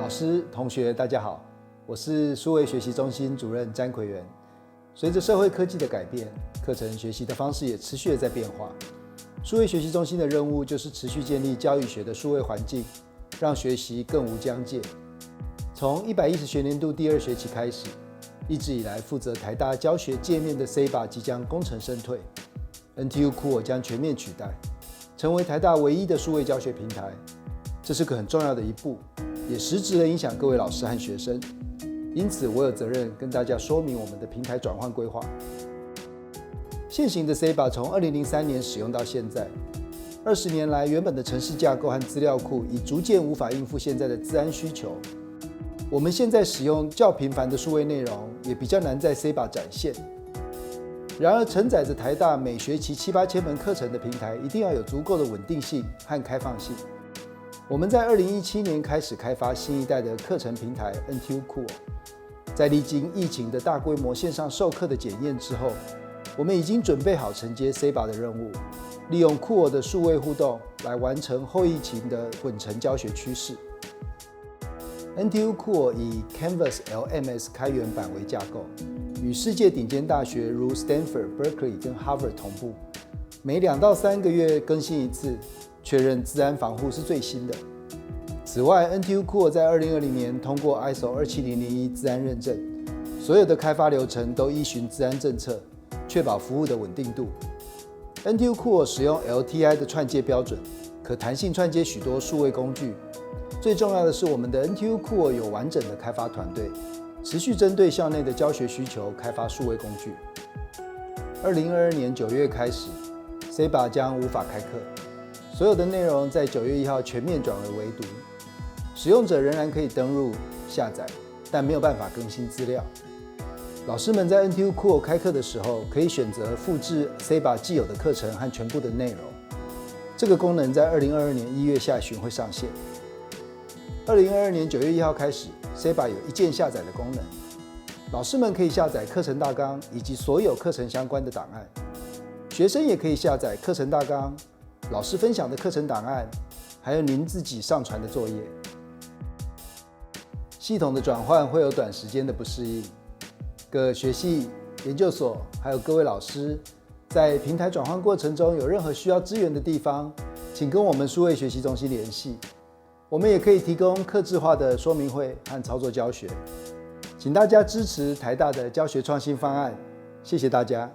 老师、同学，大家好，我是数位学习中心主任詹奎元。随着社会科技的改变，课程学习的方式也持续的在变化。数位学习中心的任务就是持续建立教育学的数位环境，让学习更无疆界。从110学年度第2学期开始，一直以来负责台大教学界面的 CEBA 即将功成身退 ，NTU Cool 将全面取代，成为台大唯一的数位教学平台。这是个很重要的一步，也实质地影响各位老师和学生。因此，我有责任跟大家说明我们的平台转换规划。现行的 CEBA 从2003年使用到现在，20年来，原本的程式架构和资料库已逐渐无法应付现在的资安需求。我们现在使用较频繁的数位内容，也比较难在 CEBA 展现。然而，承载着台大每学期7-8千门课程的平台，一定要有足够的稳定性和开放性。我们在2017年开始开发新一代的课程平台 NTU Cool， 在历经疫情的大规模线上授课的检验之后，我们已经准备好承接 CEBA 的任务，利用 Cool 的数位互动来完成后疫情的混成教学趋势。NTU Cool 以 Canvas LMS 开源版为架构，与世界顶尖大学如 Stanford、Berkeley 跟 Harvard 同步，每2到3个月更新一次，确认资安防护是最新的。此外 ，NTU Cool 在2020年通过 ISO 27001资安认证，所有的开发流程都依循资安政策，确保服务的稳定度。NTU Cool 使用 LTI 的串接标准，可弹性串接许多数位工具。最重要的是，我们的 NTU Cool 有完整的开发团队，持续针对校内的教学需求开发数位工具。2022年9月开始 ，CEBA 将无法开课，所有的内容在9月1号全面转为微读，使用者仍然可以登入下载，但没有办法更新资料。老师们在 NTU Cool 开课的时候，可以选择复制 CEBA 既有的课程和全部的内容。这个功能在2022年1月下旬会上线。2022年9月1号开始 ，CEBA 有一键下载的功能，老师们可以下载课程大纲以及所有课程相关的档案，学生也可以下载课程大纲、老师分享的课程档案，还有您自己上传的作业。系统的转换会有短时间的不适应，各学系、研究所还有各位老师，在平台转换过程中有任何需要支援的地方，请跟我们数位学习中心联系。我们也可以提供客制化的说明会和操作教学，请大家支持台大的教学创新方案，谢谢大家。